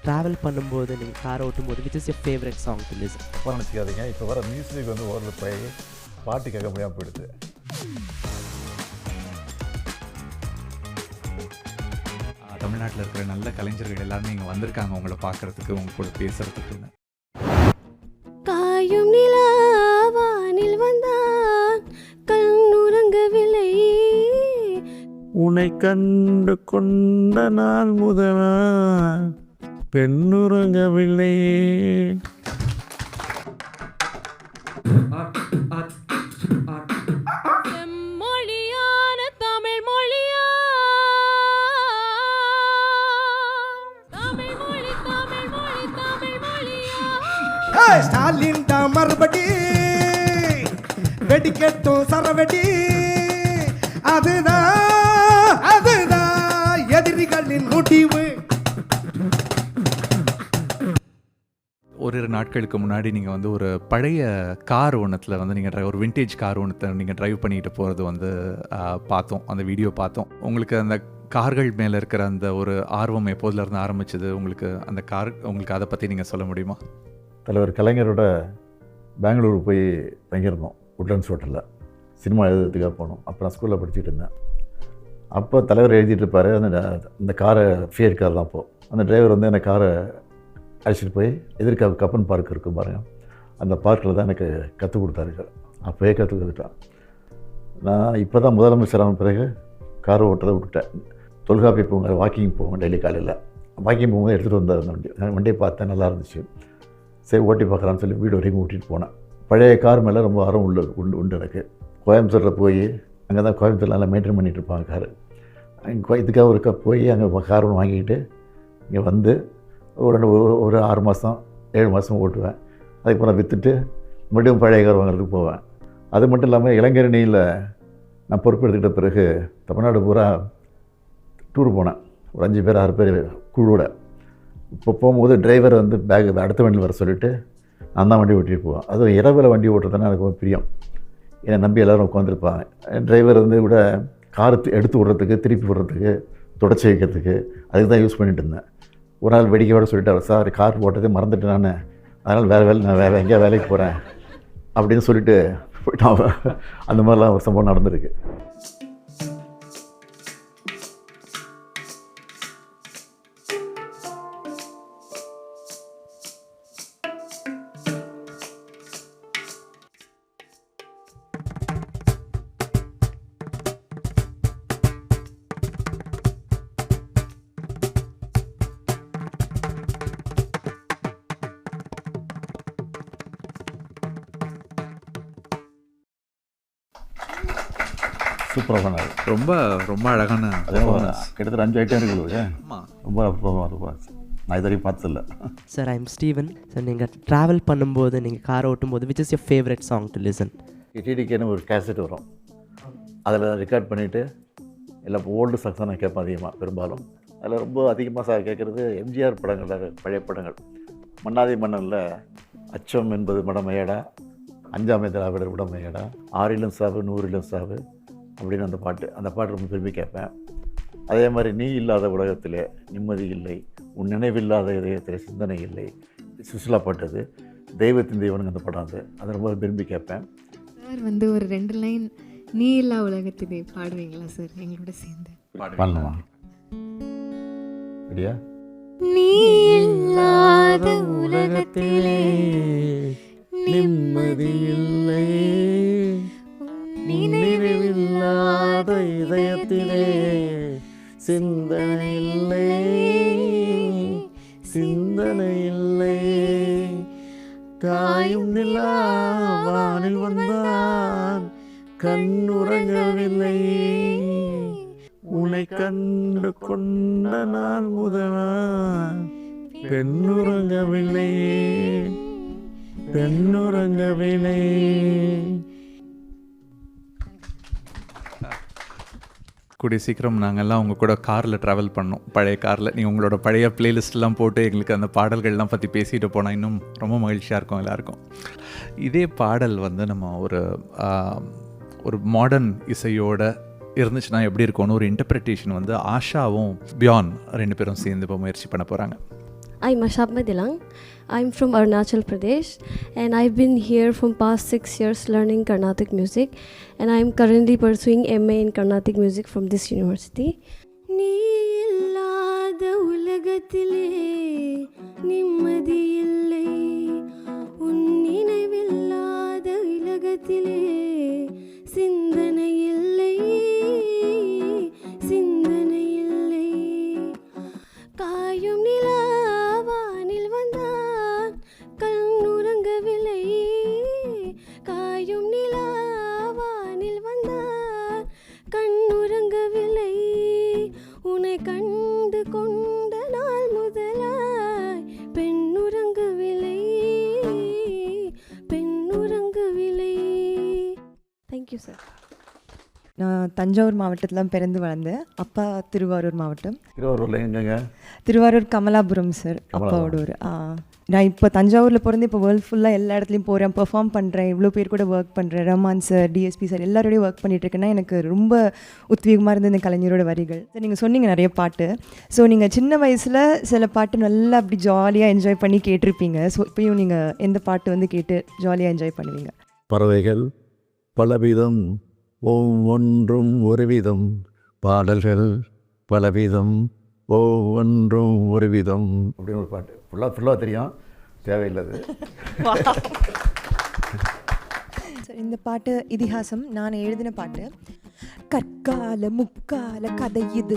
Travel பண்ணும்போது நீங்கள் car ஓட்டும்போது which is your favourite song to listen? நினச்சிக்காதீங்க, இப்போ வர மியூசிக் வந்து ஓரளவு போய் பாட்டு கேட்க முடியாமல் போயிடுது. தமிழ்நாட்டில் இருக்கிற நல்ல கலைஞர்கள் எல்லாருமே இங்கே வந்திருக்காங்க உங்களை பார்க்குறதுக்கு, உங்க கூட பேசுகிறதுக்கு. காயும் நிலாவானில் வந்தான் கண்ணுறங்கவில்லை, உன்னை கண்டு கொண்ட நாள் முதலா பெண்ணுறங்கவில்லை. செம்மொழியான தமிழ் மொழியா, தமிழ் மொழி தமிழ் மொழி தமிழ் மொழியா. ஸ்டாலின் தான் மறுபடி வெடிக்கட்டும் சரவெடி, அதுதான் எதிரிகளின் முடிவு. ஒரு நாட்களுக்கு முன்னாடி நீங்கள் வந்து ஒரு பழைய கார் ஒன்றத்தில் வந்து நீங்கள் ஒரு விண்டேஜ் கார் ஒன்றத்தை நீங்கள் ட்ரைவ் பண்ணிட்டு போகிறது வந்து பார்த்தோம், அந்த வீடியோ பார்த்தோம். உங்களுக்கு அந்த கார்கள் மேலே இருக்கிற அந்த ஒரு ஆர்வம் எப்போதுலேருந்து ஆரம்பிச்சது உங்களுக்கு? அந்த கார் உங்களுக்கு அதை பற்றி நீங்கள் சொல்ல முடியுமா? தலைவர் கலைஞரோட பெங்களூர் போய் தங்கியிருந்தோம், உட்லண்ட்ஸ் ஹோட்டலில். சினிமா எழுதுறதுக்காக போனோம். அப்போ நான் ஸ்கூலில் படிச்சுட்டு இருந்தேன். அப்போ தலைவர் எழுதிட்டு இருப்பார். அந்த காரை ஃபியட் கார் தான். அப்போது அந்த டிரைவர் வந்து அந்த காரை அழைச்சிட்டு போய் எதிர்க்க கப்பன் பார்க் இருக்கும் பாருங்க, அந்த பார்க்கில் தான் எனக்கு கற்றுக் கொடுத்தாரு. அப்போயே கற்றுக் கொடுத்துட்டான். நான் இப்போ தான் முதலமைச்சரான பிறகு கார் ஓட்டுறதை விட்டுட்டேன். தொல்காப்பி பூங்கா வாக்கிங் போவேன் டெய்லி காலையில். வாக்கிங் போகும்போது எடுத்துகிட்டு வந்தார் அந்த வண்டியை பார்த்தேன், நல்லா இருந்துச்சு. சரி ஓட்டி பார்க்கலான்னு சொல்லி வீடு வரைக்கும் ஓட்டிகிட்டு போனேன். பழைய கார் மேலே ரொம்ப ஆர்வம் உண்டு எனக்கு. கோயம்புத்தூரில் போய் அங்கே தான் கோயம்புத்தூரில் நல்லா மெயின்டைன் பண்ணிகிட்டு இருப்பாங்க காரு. அங்கே இதுக்காக ஒரு போய் அங்கே கார் ஒன்று வாங்கிக்கிட்டு இங்கே வந்து ஒரு 6 மாதம் 7 மாதம் ஓட்டுவேன். அதுக்கப்புறம் விற்றுட்டு மறுபடியும் பழைய கார் வாங்குறதுக்கு போவேன். அது மட்டும் இல்லாமல் இளைஞரணியில் நான் பொறுப்பெடுத்துக்கிட்ட பிறகு தமிழ்நாடு பூரா டூர் போனேன். ஒரு 5 பேர் 6 பேர் குழுவோட. இப்போ போகும்போது டிரைவர் வந்து பேக் அடுத்த வண்டியில் வர சொல்லிவிட்டு நான் தான் வண்டி ஓட்டிகிட்டு போவேன். அதுவும் இரவில் வண்டி ஓட்டுறதுனா எனக்கு ரொம்ப பிரியம். என்னை நம்பி எல்லோரும் உட்காந்துருப்பாங்க. டிரைவர் வந்து கூட கார் எடுத்து விட்றதுக்கு, திருப்பி விட்றதுக்கு, தொடச்சி வைக்கிறதுக்கு அதுக்கு தான் யூஸ் பண்ணிகிட்டு இருந்தேன். ஒரு நாள் வெடிக்கையோட சொல்லிட்டு, சார் கார் போட்டதே மறந்துட்டு நான், அதனால் நான் வேறு எங்கேயா வேலைக்கு போகிறேன் அப்படின்னு சொல்லிட்டு போயிட்டான். அந்த மாதிரிலாம் ஒரு சம்பவம் நடந்திருக்கு. சூப்பராக பண்ணார். ரொம்ப ரொம்ப அழகான அதே கிட்டத்தட்ட 5 ஐட்டம் இருக்குது. ரொம்ப நான் இது வரைக்கும் பார்த்ததில்ல. Sir I am Steven. Sir நீங்கள் ட்ராவல் பண்ணும்போது, நீங்கள் கார் ஓட்டும்போது which is your favourite song to listen? டிடிகேன்னு ஒரு கேசட் வரும், அதில் ரெக்கார்ட் பண்ணிவிட்டு எல்லாம் ஓல்டு சாங்ஸ் தான் நான் கேட்பேன் அதிகமாக. பெரும்பாலும் அதில் ரொம்ப அதிகமாக கேட்குறது எம்ஜிஆர் படங்கள், பழைய படங்கள். மன்னாதி மன்னனில் அச்சம் என்பது மடமையடா, அஞ்சாமை திராவிடர் உடமையடா, 6 சாவு 100 சாவு அப்படின்னு அந்த பாட்டு ரொம்ப விரும்பி கேட்பேன். அதே மாதிரி நீ இல்லாத உலகத்திலே நிம்மதி இல்லை, உன் நினைவில்லாத இதயத்தில் சிந்தனை இல்லை, சுசிலா பாட்டு. தெய்வத்தின் தெய்வனுங்க அந்த படம். அதை ரொம்ப விரும்பி கேட்பேன். சார் வந்து ஒரு 2 லைன் நீ இல்லா உலகத்திலே பாடுவீங்களா சார் எங்களோட சேர்ந்து? பாடலாமா? அப்படியா? நீ இல்லாத உலகத்திலே நிம்மதி இல்லை, நினைவில்லாத இதயத்திலே சிந்தனை இல்லை, சிந்தனை இல்லை. காயும் நிலா வானில் வந்தான் கண்ணுறங்கவில்லை, உன்னை கண்டு கொண்ட நாள் முதலா பெண்ணுறங்கவில்லை, பெண்ணுறங்கவில்லை. கூடிய சீக்கிரம் நாங்கள்லாம் உங்கள் கூட காரில் ட்ராவல் பண்ணோம், பழைய காரில். நீங்கள் உங்களோட பழைய பிளேலிஸ்ட்லாம் போட்டு எங்களுக்கு அந்த பாடல்கள்லாம் பற்றி பேசிட்டு போனால் இன்னும் ரொம்ப மகிழ்ச்சியாக இருக்கும் எல்லாருக்கும். இதே பாடல் வந்து நம்ம ஒரு மாடர்ன் இசையோட இருந்துச்சுன்னா எப்படி இருக்கும்னு ஒரு இன்டர்பிரிட்டேஷன் வந்து ஆஷாவும் பியான் 2 பேரும் சேர்ந்து இப்போ முயற்சி பண்ண போகிறாங்க. I'm Ashab Madilang. I'm from Arunachal Pradesh and I've been here from past 6 years learning Carnatic music and I'm currently pursuing MA in Carnatic music from this university. நீ இல்லாத உலகத்திலே நிம்மதி இல்லை, உன் நினைவில்லாத உலகத்திலே சிந்தனை இல்லை, சிந்தனை இல்லை. காயும் நிலாவானில் வந்தான் கண்ணுறங்கவில்லை, காயும் நிலாவானில் வந்தான் கண்ணுறங்கவில்லை. உன்னை கண்டு கொண்ட நாள் முதலாய் பெண்ணுறங்கவில்லை, பெண்ணுறங்கவில்லை. Thank you sir. நான் தஞ்சாவூர் மாவட்டத்தில் பிறந்து வளர்ந்தேன். அப்பா திருவாரூர் மாவட்டம். திருவாரூரில் எங்கங்க? திருவாரூர் கமலாபுரம் சார் அப்பாவோட ஊர். நான் இப்போ தஞ்சாவூரில் பிறந்து இப்போ வேர்ல்டு ஃபுல்லாக எல்லா இடத்துலையும் போகிறேன், பெர்ஃபார்ம் பண்ணுறேன், இவ்வளோ பேர் கூட ஒர்க் பண்ணுறேன். ரஹ்மான் சார், டிஎஸ்பி சார் எல்லாரோடையும் ஒர்க் பண்ணிகிட்ருக்கேன்னா எனக்கு ரொம்ப உத்வேகமாக இருந்தது இந்த கலைஞரோட வரிகள். சார் நீங்கள் சொன்னீங்க நிறைய பாட்டு. ஸோ நீங்கள் சின்ன வயசில் சில பாட்டு நல்லா அப்படி ஜாலியாக என்ஜாய் பண்ணி கேட்டிருப்பீங்க. ஸோ இப்போயும் நீங்கள் எந்த பாட்டு வந்து கேட்டு ஜாலியாக என்ஜாய் பண்ணுவீங்க? பறவைகள் பலவிதம், ஒவ்வொன்றும் ஒரு விதம், பாடல்கள் பலவிதம், ஒவ்வொன்றும் ஒரு விதம் அப்படின்னு ஒரு பாட்டு ஃபுல்லாக தெரியும், தேவையில்லை. சார் இந்த பாட்டு இதிகாசம் நான் எழுதின பாட்டு. கற்கால முக்கால கதை இது,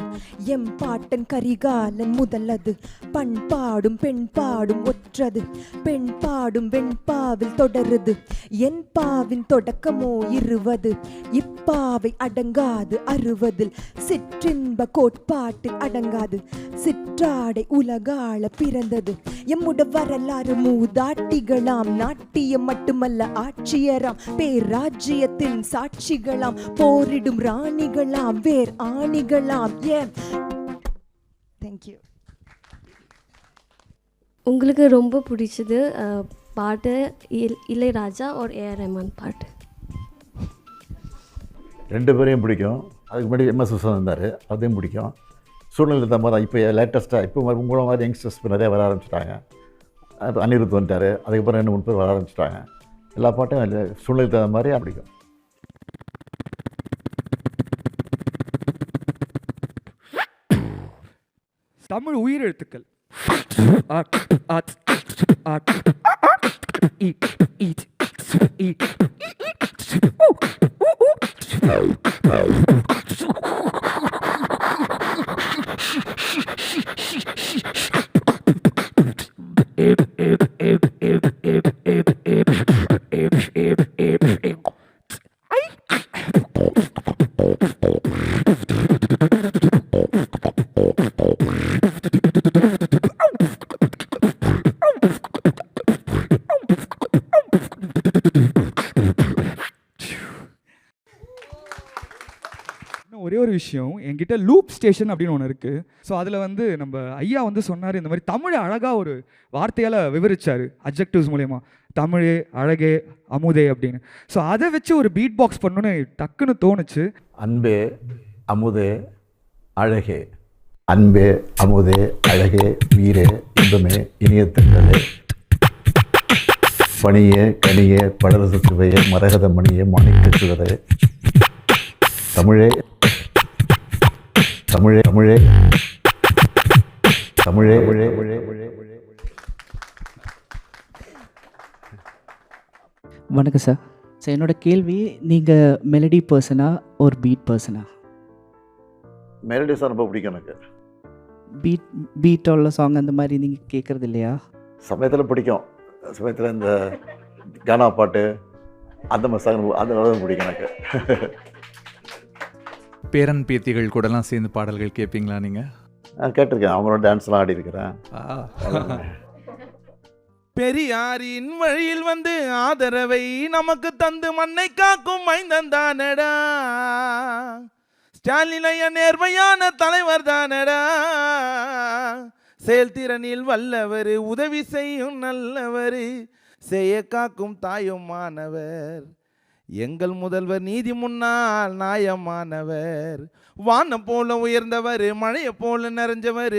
எம் பாட்டன் கரிகாலன் முதலது. பண்பாடும் பெண் பாடும் ஒற்றது, பெண் பாடும் வெண்பாவில் தொடருது. என் பாவின் தொடக்கமோ 20, இப்பாவை அடங்காது 60. சிற்றின்ப கோட்பாட்டில் அடங்காது, சிற்றாடை உலகாள பிறந்தது. எம்முட வரலாறு மூதாட்டிகளாம், நாட்டியம் மட்டுமல்ல ஆட்சியராம், பேராஜ்யத்தின் சாட்சிகளாம், போரிடும் ராணிகளாம், வேர் ஆணிகளாம். ஏன் தேங்க்யூ. உங்களுக்கு ரொம்ப பிடிச்சது பாட்டு இளையராஜா ஒரு ஏஆர் ரஹ்மான் பாட்டு? ரெண்டு பேரையும் பிடிக்கும். அதுக்கு முன்னாடி எம்எஸ் விஸ்வநாதன் இருந்தார், அதையும் பிடிக்கும். சூழ்நிலை தகுந்த மாதிரி இப்போ லேட்டஸ்ட்டாக இப்போ உங்கள மாதிரி யங்ஸ்டர்ஸ் இப்போ நிறையா வர ஆரம்பிச்சிட்டாங்க. இப்போ அனிருத் வந்துட்டார், அதுக்கப்புறம் 2-3 பேர் வர ஆரம்பிச்சிட்டாங்க. எல்லா பாட்டும் சூழ்நிலை தகுந்த மாதிரி பிடிக்கும். தமிழ் உயிரெழுத்துக்கள் ஒரே ஒரு விஷயம், என்கிட்ட லூப் ஸ்டேஷன் அப்படின்னு ஒன்று இருக்குது. ஸோ அதில் வந்து நம்ம ஐயா வந்து சொன்னார், இந்த மாதிரி தமிழை அழகாக ஒரு வார்த்தையால் விவரித்தார் அட்ஜெக்டிவ்ஸ் மூலயமா, தமிழே அழகே அமுதே அப்படின்னு. ஸோ அதை வச்சு ஒரு பீட் பாக்ஸ் பண்ணணுன்னு டக்குன்னு தோணுச்சு. அன்பே அமுதே அழகே, அன்பே அமுதே அழகே வீரே இன்பமே இனியத்தங்களே, பணியே கனியே படரசு சுவையே மரகத மணியே மாணிக்க சுவரே, தமிழே தமிழே தமிழே தமிழே தமிழே. வணக்கம் சார். சார் என்னோட கேள்வி, நீங்கள் மெலடி பர்சனா ஒரு பீட் பர்சனா? மெலடிஸ் ரொம்ப பிடிக்கும் எனக்கு. பீட் உள்ள சாங் அந்த மாதிரி நீங்கள் கேட்குறது இல்லையா? சமயத்தில் பிடிக்கும், சமயத்தில் இந்த கானா பாட்டு அந்த மாதிரி சாங் அந்த பிடிக்கும் எனக்கு. பேரன் பேத்திகள் கூடலாம் சேர்ந்து பாடல்கள் கேட்பீங்களா நீங்கள்? நான் கேட்டிருக்கேன், அவங்களோட டான்ஸ்லாம் ஆடி இருக்கிறேன். பெரியாரின் வழியில் வந்து ஆதரவை நமக்கு தந்து மண்ணை காக்கும் மைந்தன் தானடா, ஸ்டாலினைய நேர்மையான தலைவர் தானடா, செயல்திறனில் வல்லவர், உதவி செய்யும் நல்லவர், செய்ய காக்கும் தாயுமானவர், எங்கள் முதல்வர் நீதி முன்னால் நியாயமானவர், வானம் போல உயர்ந்தவர், மழையை போல நிறைஞ்சவர்,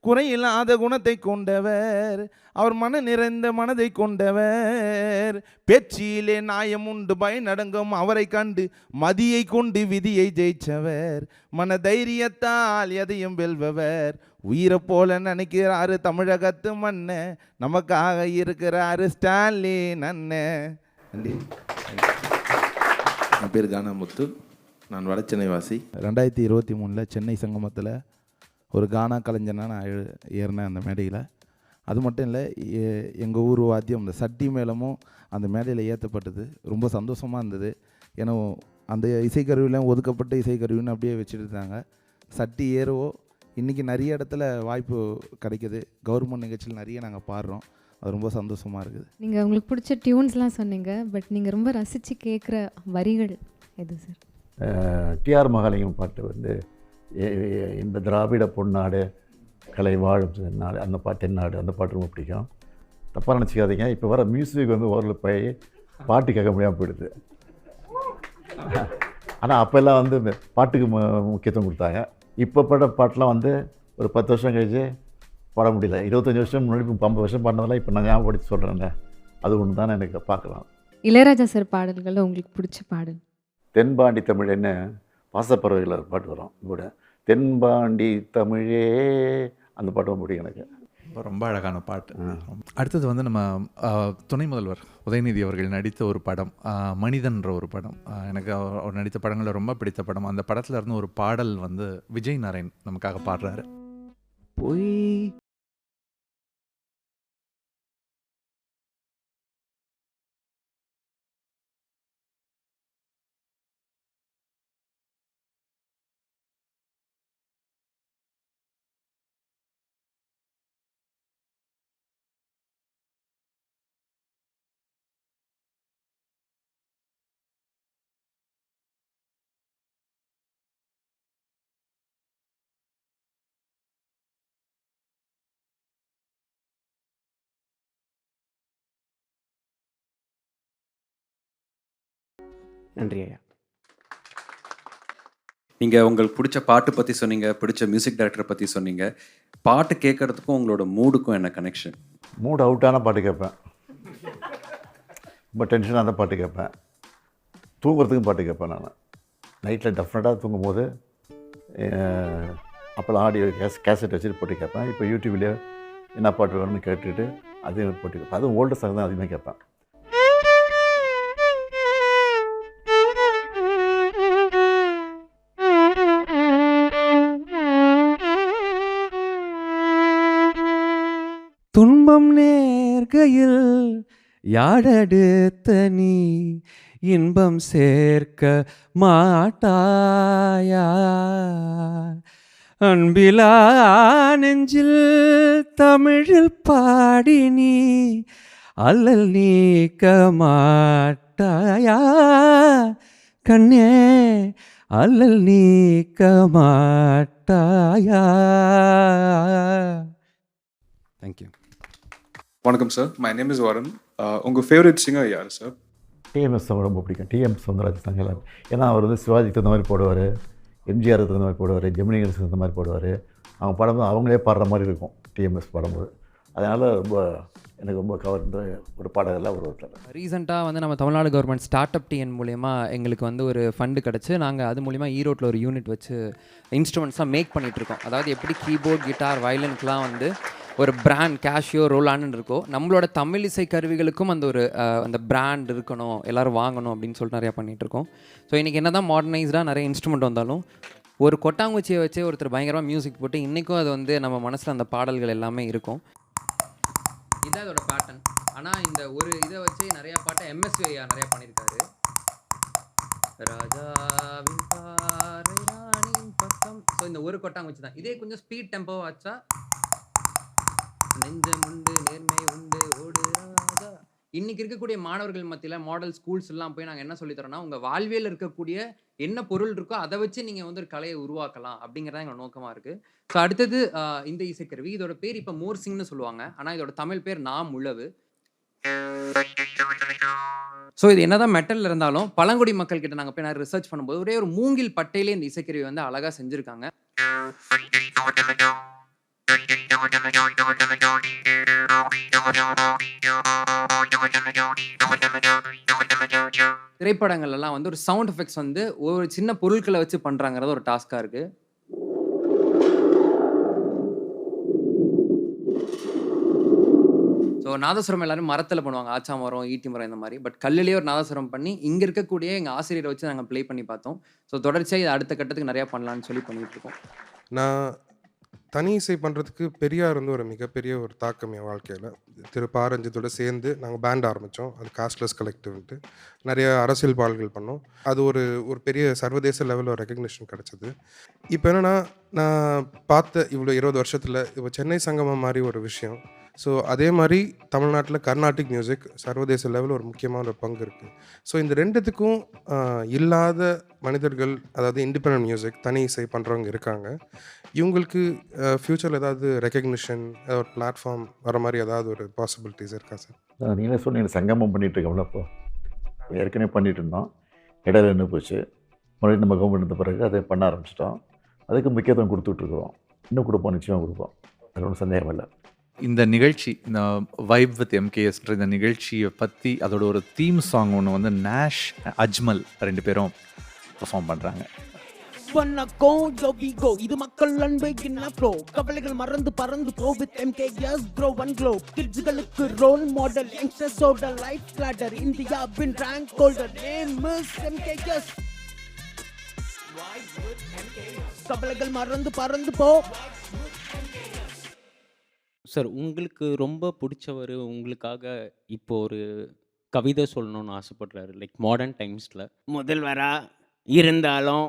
குறையில்லாத குணத்தை கொண்டவர், அவர் மன நிறைந்த மனதை கொண்டவர். பேச்சிலே நாயம் உண்டு பயனடங்கும் அவரை கண்டு மதியை கொண்டு விதியை ஜெயிச்சவர். மன தைரியத்தால் எதையும் வெல்பவர். உயிரை போல நினைக்கிறாரு தமிழகத்து மண்ணை, நமக்காக இருக்கிறாரு ஸ்டாலின் அண்ணன். நன்றி. என் பேர் கானாமுத்து, நான் வடச்சென்னை வாசி. 2023 சென்னை சங்கமத்தில் ஒரு கானா கலைஞனாக நான் ஏறினேன் அந்த மேடையில். அது மட்டும் இல்லை, எங்கள் ஊர் வாத்தியம் இந்த சட்டி மேளமும் அந்த மேடையில் ஏற்றப்பட்டது. ரொம்ப சந்தோஷமாக இருந்தது. ஏன்னா அந்த இசைக்கருவிலாம் ஒதுக்கப்பட்ட இசைக்கருவின்னு அப்படியே வச்சுட்டு இருந்தாங்க. சட்டி ஏறவோ இன்றைக்கி நிறைய இடத்துல வாய்ப்பு கிடைக்கிது. கவர்மெண்ட் நிகழ்ச்சியில் நிறைய நாங்கள் பாடுறோம். அது ரொம்ப சந்தோஷமாக இருக்குது. நீங்கள் உங்களுக்கு பிடிச்ச டியூன்ஸ்லாம் சொன்னீங்க, பட் நீங்கள் ரொம்ப ரசித்து கேட்குற வரிகள் எது சார்? டிஆர் மகாலிங்கம் பாட்டு வந்து இந்த திராவிட பொன்னாடு கலை வாழும் நாடு, அந்த பாட்டு என்னாடு, அந்த பாட்டு ரொம்ப பிடிக்கும். தப்பாக நினச்சிக்காதீங்க, இப்போ வர மியூசிக் வந்து ஓரளவு போய் பாட்டு கேட்க முடியாமல் போயிடுது. ஆனால் அப்போல்லாம் வந்து இந்த பாட்டுக்கு முக்கியத்துவம் கொடுத்தாங்க. இப்போ பாட பாட்டெலாம் வந்து ஒரு 10 வருஷம் கழிச்சு பாட முடியல. 25 வருஷம் முன்னாடி 50 வருஷம் பாடினதெல்லாம் இப்போ நான் ஞாபகப்படுத்தி சொல்கிறேன்ல, அது ஒன்று தானே எனக்கு பார்க்கலாம். இளையராஜா சார் பாடல்களில் உங்களுக்கு பிடிச்ச பாடல்? தென்பாண்டி தமிழன்னு பாசப்பறவைகள் பாட்டு வரும் கூட, தென்பாண்டி தமிழே, அந்த பாட்டு ரொம்ப பிடிக்கும் எனக்கு. ரொம்ப அழகான பாட்டு. அடுத்தது வந்து நம்ம துணை முதல்வர் உதயநிதி அவர்கள் நடித்த ஒரு படம், மனிதன்ற ஒரு படம். எனக்கு அவர் நடித்த படங்களில் ரொம்ப பிடித்த படம். அந்த படத்தில் இருந்து ஒரு பாடல் வந்து விஜய் நாராயண் நமக்காக பாடுறாரு. பொய் நன்றி ஐயா. நீங்கள் உங்களுக்கு பிடிச்ச பாட்டு பற்றி சொன்னீங்க, பிடிச்ச மியூசிக் டைரக்டரை பற்றி சொன்னீங்க. பாட்டு கேட்குறதுக்கும் உங்களோட மூடுக்கும் என்ன கனெக்ஷன்? மூட் அவுட்டான பாட்டு கேட்பேன், ரொம்ப டென்ஷனாக அந்த பாட்டு கேட்பேன். தூங்குறதுக்கும் பாட்டு கேட்பேன். நான் நைட்டில் டெஃபினட்டாக தூங்கும் போது அப்போல்லாம் ஆடியோ கேசட் வச்சுட்டு போட்டு கேட்பேன். இப்போ யூடியூப்லேயே என்ன பாட்டு வேணும்னு கேட்டுட்டு அதையும் போட்டு கேட்பேன். அதுவும் ஓல்டு சாங் தான் அதிகமாக கேட்பேன். துன்பம் நேர்கையில் யாழெடுத்த நீ இன்பம் சேர்க்க மாட்டாயா, அன்பிலா நெஞ்சில் தமிழில் பாடி நீ அல்லல் நீக்க மாட்டாயா, கண்ணே அல்லல் நீக்க மாட்டாயா. தேங்க்யூ. வணக்கம் சார், மை நேம் இஸ் வரன். உங்கள் ஃபேவரட் சிங்கர் யார் சார்? டிஎம்எஸ் ரொம்ப பிடிக்கும். டிஎம் சௌந்தரராஜன் சங்கர். ஏன்னா அவர் வந்து சிவாஜிக்கு தகுந்த மாதிரி போடுவார், எம்ஜிஆருக்கு தகுந்த மாதிரி போடுவார், ஜெமினிகளுக்கு தகுந்த மாதிரி போடுவார். அவங்க பாடும்போது அவங்களே பாடுற மாதிரி இருக்கும் டிஎம்எஸ் பாடும்போது. அதனால் எனக்கு ரொம்ப கவர்ந்த ஒரு பாடகெல்லாம் ஒரு ஒருத்தர். ரீசெண்டாக வந்து நம்ம Tamil Nadu government start up TN மூலயமா எங்களுக்கு வந்து ஒரு ஃபண்டு கிடச்சி நாங்கள் அது மூலிமா ஈரோட்டில் ஒரு யூனிட் வச்சு இன்ஸ்ட்ருமெண்ட்ஸ்லாம் மேக் பண்ணிகிட்ருக்கோம். அதாவது எப்படி கீபோர்ட், கிட்டார், வயலினுக்கெலாம் வந்து ஒரு பிராண்ட் கேஷியோ, ரோலான்னு இருக்கோ, நம்மளோட தமிழ் இசை கருவிகளுக்கும் அந்த ஒரு அந்த பிராண்ட் இருக்கணும், எல்லோரும் வாங்கணும் அப்படின்னு சொல்லிட்டு நிறையா பண்ணிகிட்ருக்கோம். ஸோ இன்றைக்கி என்ன தான் மாடர்னைஸ்டாக நிறைய இன்ஸ்ட்ருமெண்ட் வந்தாலும் ஒரு கொட்டாங்குச்சியை வச்சு ஒருத்தர் பயங்கரமாக மியூசிக் போட்டு இன்றைக்கும் அது வந்து நம்ம மனசில் அந்த பாடல்கள் எல்லாமே இருக்கும். இதான் அதோட பேட்டர்ன். ஆனால் இந்த ஒரு இதை வச்சு நிறையா பாட்டை எம்எஸ்வி ஐயா நிறையா பண்ணியிருக்காரு. ராஜாவின் பாறை ராணியின் பக்கம். ஸோ இந்த ஒரு கொட்டாங்குச்சி தான். இதே கொஞ்சம் ஸ்பீட் டெம்போவாக வச்சா நெஞ்சம் உண்டு நேர்மை உண்டு ஓடு ராஜா. இன்னைக்கு இருக்கக்கூடிய மாணவர்கள் மத்தியில் மாடல் ஸ்கூல்ஸ் எல்லாம் போய் நாங்கள் என்ன சொல்லித்தரோம்னா, உங்கள் வாழ்வியல் இருக்கக்கூடிய என்ன பொருள் இருக்கோ அதை வச்சு நீங்கள் வந்து ஒரு கலையை உருவாக்கலாம் அப்படிங்கிறதா எங்களோட நோக்கமாக இருக்குது. ஸோ அடுத்தது இந்த இசைக்கருவி, இதோட பேர் இப்போ மோர்சிங்னு சொல்லுவாங்க, ஆனால் இதோட தமிழ் பேர் நாம் உழவு. ஸோ இது என்னதான் மெட்டலில் இருந்தாலும் பழங்குடி மக்கள் கிட்ட நாங்கள் போய் நான் ரிசர்ச் பண்ணும்போது ஒரே ஒரு மூங்கில் பட்டையிலே இந்த இசைக்கருவி வந்து அழகாக செஞ்சுருக்காங்க. திரைப்படங்கள்லாம் வந்து ஒரு சவுண்ட் எஃபெக்ட்ஸ் வந்து ஒரு சின்ன பொருட்களை வச்சு பண்ணுறாங்கிறது ஒரு டாஸ்காக இருக்குது. ஸோ நாதஸ்வரம் எல்லாரும் மரத்தில் பண்ணுவாங்க, ஆச்சா மரம், ஈட்டி மரம் இந்த மாதிரி. பட் கல்லிலேயே ஒரு நாதஸ்வரம் பண்ணி இங்கே இருக்கக்கூடிய எங்கள் ஆசிரியரை வச்சு நாங்கள் ப்ளே பண்ணி பார்த்தோம். ஸோ தொடர்ச்சியாக இது அடுத்த கட்டத்துக்கு நிறையா பண்ணலான்னு சொல்லி பண்ணிகிட்ருக்கோம். நான் தனி இசை பண்ணுறதுக்கு பெரியார் வந்து ஒரு மிகப்பெரிய ஒரு தாக்கம் என் வாழ்க்கையில். திரு பாரஞ்சித்தோடு சேர்ந்து நாங்கள் பேண்ட் ஆரம்பித்தோம். அது காஸ்ட்லெஸ் கலெக்டிவ்ன்ட்டு நிறைய அரசியல் பாடல்கள் பண்ணோம். அது ஒரு ஒரு பெரிய சர்வதேச லெவலில் ஒரு ரெகக்னிஷன் கிடச்சிது. இப்போ என்னென்னா, நான் பார்த்த இவ்வளோ 20 வருஷத்தில் இப்போ சென்னை சங்கமம் மாதிரி ஒரு விஷயம். ஸோ அதே மாதிரி தமிழ்நாட்டில் கர்நாடிக் மியூசிக் சர்வதேச லெவலில் ஒரு முக்கியமான ஒரு பங்கு இருக்குது. ஸோ இந்த ரெண்டுத்துக்கும் இல்லாத மனிதர்கள், அதாவது இண்டிபெண்டன்ட் மியூசிக் தனி இசை பண்ணுறவங்க இருக்காங்க. இவங்களுக்கு ஃப்யூச்சரில் ஏதாவது ரெக்கக்னிஷன், ஏதாவது ஒரு பிளாட்ஃபார்ம் வர மாதிரி ஏதாவது ஒரு பாசிபிலிட்டிஸ் இருக்கா சார்? நீங்களே சொன்னீங்க சங்கமம் பண்ணிகிட்ருக்கோம்ல. அப்போ ஏற்கனவே பண்ணிகிட்டு இருந்தோம், இடையில நின்று போச்சு. மறுபடியும் நம்ம கவர்மெண்ட் இருந்த பிறகு அதை பண்ண ஆரம்பிச்சிட்டோம். அதுக்கு முக்கியத்துவம் கொடுத்துட்ருக்குறோம். இன்னும் கொடுப்போம், நிச்சயமாக கொடுப்போம், அது ஒன்றும் சந்தேகம் இல்லை. இந்த நிகழ்ச்சி, இந்த வைப் வித் எம்கேஎஸ்ன்ற இந்த நிகழ்ச்சியை பற்றி அதோட ஒரு தீம் சாங் ஒன்று வந்து நேஷ், அஜ்மல் 2 பேரும் பெர்ஃபார்ம் பண்ணுறாங்க. இது மக்கள் அன்பை ப்ரோ, கவலைகள் மறந்து பறந்து போ with MKS grow and glow. கிட்ஸ்களுக்கு ரோல் மாடல், யங்ஸ்டர்ஸோட லைஃப் ladder, இந்தியாவின் rank holder name is MKS. கவலைகள் மறந்து பறந்து போ. சார், உங்களுக்கு ரொம்ப பிடிச்சவர் உங்களுக்காக இப்போ ஒரு கவிதை சொல்லணும்னு ஆசைப்படுறாரு, லைக் மாடர்ன் டைம்ஸில். முதல்வரா இருந்தாலும்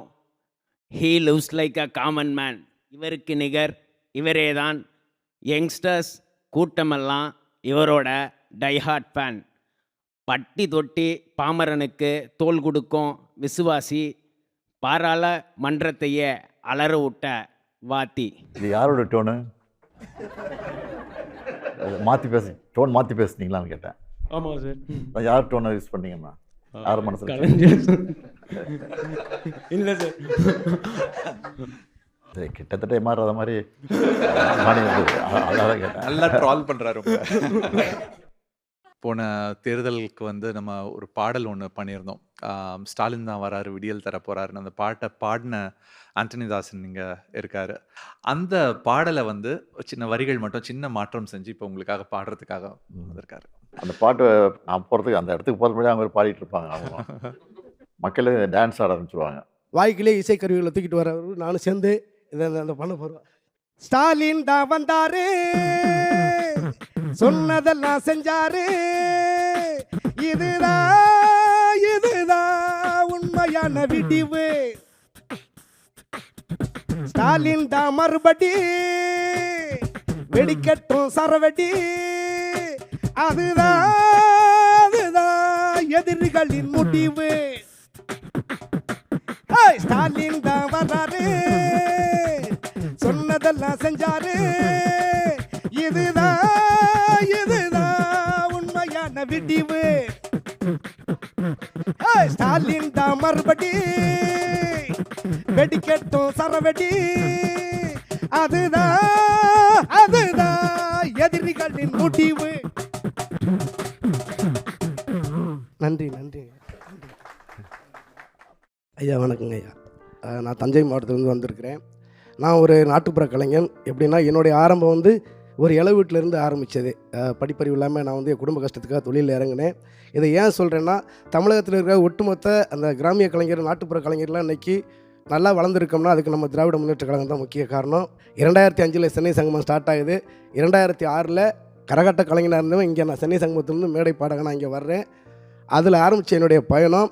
he lives like a common man. இவருக்கு நிகர் இவரே தான். யங்ஸ்டர்ஸ் கூட்டமெல்லாம் இவரோட டைஹார்ட் ஃபேன். பட்டி தொட்டி பாமரனுக்கு தோல் கொடுக்கும் விசுவாசி, பாராளுமன்றத்தையே அலற விட்ட வாத்தி. இது யாரோட டோனு? மாற்றி டோன் மாற்றி பேசுனீங்களான்னு கேட்டேன். ஆமாம் சார். யார் டோனை யூஸ் பண்ணீங்கம்மா? யார் மனசில்? இல்லை சார், கிட்டத்தட்ட மாறாத மாதிரி அதான் கேட்டேன். நல்லா ட்ரால் பண்ணுறாரு. போன தேர்தலுக்கு வந்து நம்ம ஒரு பாடல் ஒன்று பண்ணியிருந்தோம். ஸ்டாலின் தான் வராரு, விடியல் தர போகிறாருன்னு. அந்த பாட்டை பாடின ஆண்டனிதாசன் இங்கே இருக்கார். அந்த பாடலை வந்து சின்ன வரிகள் மட்டும் சின்ன மாற்றம் செஞ்சு இப்போ உங்களுக்காக பாடுறதுக்காக வந்திருக்காரு. அந்த பாட்டு நான் போகிறதுக்கு, அந்த இடத்துக்கு போகிறதுக்கு அவங்க பாடிட்டு இருப்பாங்க. அவங்க மக்களே டான்ஸ் ஆட ஆரம்பிச்சிருவாங்க. வாய்க்கிலே இசைக்கருவிகளை தூக்கிட்டு வரவர் நானும் சேர்ந்து இதை அந்த பண்ண போகிறோம். ஸ்டாலின் தான் வந்தாரு, சொன்னதெல்லாம் செஞ்சாரு, இதுதான் உண்மையான விடிவு. ஸ்டாலின் தான் மறுபடி வெடிக்கட்டும் சரவெடி, அதுதான் எதிரிகளின் முடிவு. ஸ்டாலின் தான் வர்றாரு, சொன்னதெல்லாம் செஞ்சாரு, இதுதான் உண்மையான விடிவு. ஸ்டாலின் தான் மறுபடி வெடிக்கட்டும் சரவெடி, அதுதான் எதிரிகளின் முடிவு. நன்றி நன்றி ஐயா. வணக்கங்க ஐயா. நான் தஞ்சை மாவட்டத்திலேருந்து வந்திருக்கிறேன். நான் ஒரு நாட்டுப்புற கலைஞன். எப்படின்னா, என்னுடைய ஆரம்பம் வந்து ஒரு இலை வீட்டிலேருந்து ஆரம்பித்தது. படிப்பறிவு இல்லாமல் நான் வந்து என் குடும்ப கஷ்டத்துக்காக தொழிலில் இறங்கினேன். இதை ஏன் சொல்கிறேன்னா, தமிழகத்தில் இருக்கிற ஒட்டுமொத்த அந்த கிராமிய கலைஞர், நாட்டுப்புற கலைஞர்லாம் இன்றைக்கி நல்லா வளர்ந்துருக்கோம்னா அதுக்கு நம்ம திராவிட முன்னேற்ற கழகம் தான் முக்கிய காரணம். 2005 சென்னை சங்கமம் ஸ்டார்ட் ஆகுது. 2006 கரகாட்ட கலைஞனாக இருந்தவன் இங்கே நான் சென்னை சங்கமத்திலேருந்து மேடை பாடக நான் இங்கே வர்றேன். அதில் ஆரம்பித்த என்னுடைய பயணம்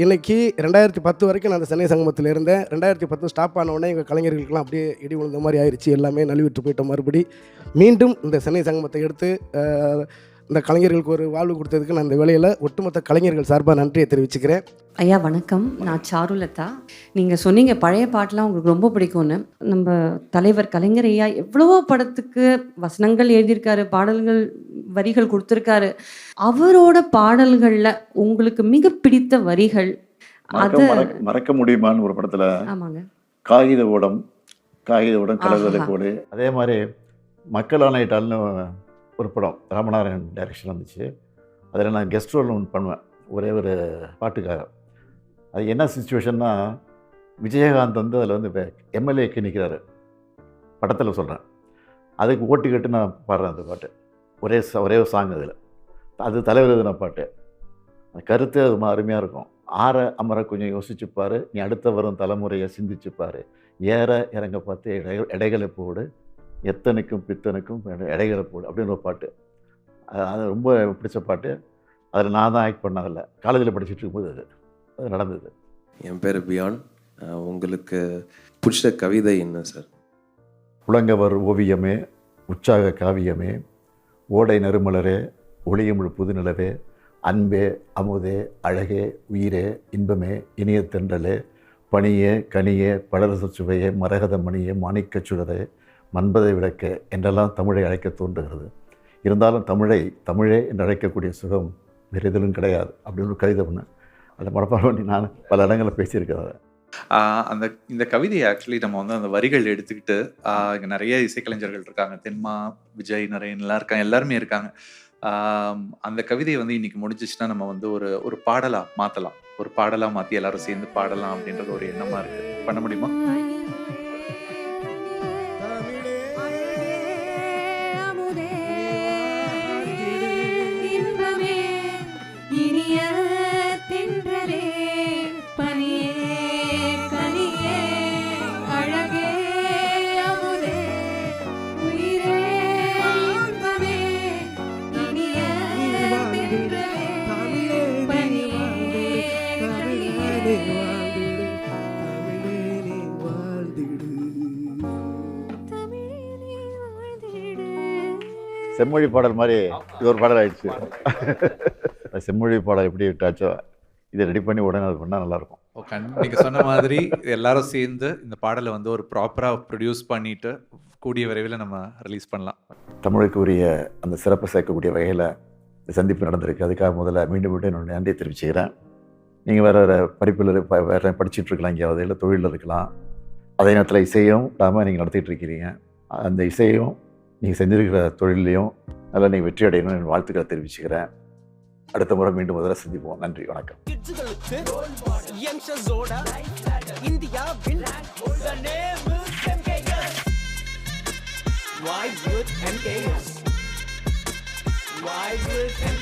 இன்றைக்கி 2010 வரைக்கும் நான் அந்த சென்னை சங்கமத்தில் இருந்தேன். 2010 ஸ்டாப் ஆன உடனே எங்கள் கலைஞர்களுக்கெல்லாம் அப்படியே இடி விழுந்த மாதிரி ஆயிடுச்சு. எல்லாமே நழுவிட்டு போயிட்டோம். மறுபடி மீண்டும் இந்த சென்னை சங்கமத்தை எடுத்து இந்த கலைஞர்களுக்கு ஒரு வாழ்வு கொடுத்ததுக்கு நான் இந்த வேலையில் ஒட்டுமொத்த கலைஞர்கள் சார்பாக நன்றியை தெரிவிச்சுக்கிறேன். ஐயா வணக்கம், நான் சாருலதா. நீங்கள் சொன்னீங்க பழைய பாட்டெலாம் உங்களுக்கு ரொம்ப பிடிக்கும்னு. நம்ம தலைவர் கலைஞர் ஐயா எவ்வளவோ படத்துக்கு வசனங்கள் எழுதியிருக்காரு, பாடல்கள் வரிகள் கொடுத்துருக்காரு. அவரோட பாடல்களில் உங்களுக்கு மிக பிடித்த வரிகள் அது மறக்க முடியுமான்னு ஒரு படத்தில் ஆமாங்க, காகித ஓடம் கலர்தலை கோடு. அதே மாதிரி மக்கள் ஆணையிட்டால்னு ஒரு படம் ராமநாராயணன் டைரக்ஷன் வந்துச்சு. அதில் நான் கெஸ்ட் ரோல் ஒன்று பண்ணுவேன் ஒரே ஒரு பாட்டுக்காக. அது என்ன சுச்சுவேஷன்னா, விஜயகாந்த் வந்து அதில் வந்து எம்எல்ஏக்கு நிற்கிறாரு படத்தில் சொல்கிறேன். அதுக்கு ஓட்டு கேட்டு நான் பாடுறேன் அந்த பாட்டு. ஒரே ஒரு சாங் அதில். அது தலைவர் எழுதின பாட்டு. அந்த கருத்து அது அருமையாக இருக்கும். ஆற அமர கொஞ்சம் யோசிச்சுப்பார், நீ அடுத்த வரும் தலைமுறையை சிந்திச்சுப்பார், ஏற இறங்க பார்த்து எடைகளை போடு, எத்தனைக்கும் பித்தனுக்கும் எடைகளை போடு அப்படின்னு ஒரு பாட்டு. அது ரொம்ப பிடிச்ச பாட்டு. அதில் நான் தான் ஆக்ட் பண்ண. அதில் காலேஜில் படிச்சுட்டு இருக்கும்போது அது நடந்தது. என் பேர் பியான். உங்களுக்கு பிடிச்ச கவிதை என்ன சார்? புலங்கவர் ஓவியமே, உற்சாக காவியமே, ஓடை நறுமலரே, ஒளியமிழ் புதுநிலவே, அன்பே அமுதே அழகே உயிரே இன்பமே இனிய தென்றலே, பனியே கனியே பழரச சுவையே மரகத மணியே மாணிக்கச் சுடரே மன்பதை விளக்க என்றெல்லாம் தமிழை அழைக்க தோன்றுகிறது. இருந்தாலும் தமிழே என்று அழைக்கக்கூடிய சுகம் வேறு எதிலும் கிடையாது அப்படின்னு ஒரு கவிதை பண்ணேன். அதை மனப்பாடம் பண்ணி நான் பல இடங்களில் பேசியிருக்கிறேன். இந்த கவிதையை ஆக்சுவலி நம்ம வந்து அந்த வரிகள் எடுத்துக்கிட்டு இங்கே நிறைய இசைக்கலைஞர்கள் இருக்காங்க. தென்மா, விஜய், நரேன்லாம் இருக்காங்க, எல்லாருமே இருக்காங்க. அந்த கவிதையை வந்து இன்னைக்கு முடிஞ்சிச்சுன்னா நம்ம வந்து ஒரு பாடலாக மாற்றலாம். ஒரு பாடலாக மாற்றி எல்லாரும் சேர்ந்து பாடலாம் அப்படின்றது ஒரு எண்ணமாக இருக்குது. பண்ண முடியுமா? செம்மொழி பாடல் மாதிரி இது ஒரு பாடல் ஆயிடுச்சு. செம்மொழி பாடல் எப்படி விட்டாச்சோ இதை ரெடி பண்ணி உடனே அது பண்ணால் நல்லாயிருக்கும். நீங்கள் சொன்ன மாதிரி எல்லாரும் சேர்ந்து இந்த பாடலை வந்து ஒரு ப்ராப்பராக ப்ரொடியூஸ் பண்ணிட்டு கூடிய விரைவில் நம்ம ரிலீஸ் பண்ணலாம். தமிழுக்கு உரிய அந்த சிறப்பை சேர்க்கக்கூடிய வகையில் சந்திப்பு நடந்திருக்கு. அதுக்காக முதல்ல மீண்டும் என்னோட நன்றியை தெரிவிச்சுக்கிறேன். நீங்கள் வேறு படிப்பில் வேறு படிச்சுட்டு இருக்கலாம், எங்கேயாவது இல்லை தொழிலில் இருக்கலாம். அதே நேரத்தில் இசையும் இல்லாமல் நீங்கள் நடத்திட்டு இருக்கிறீங்க. அந்த இசையும் நீங்கள் செஞ்சிருக்கிற தொழிலையும் நல்லா நீங்கள் வெற்றி அடையணும்னு வாழ்த்துக்களை தெரிவிச்சுக்கிறேன். அடுத்த முறை மீண்டும் முதல்ல சந்திப்போம். நன்றி, வணக்கம்.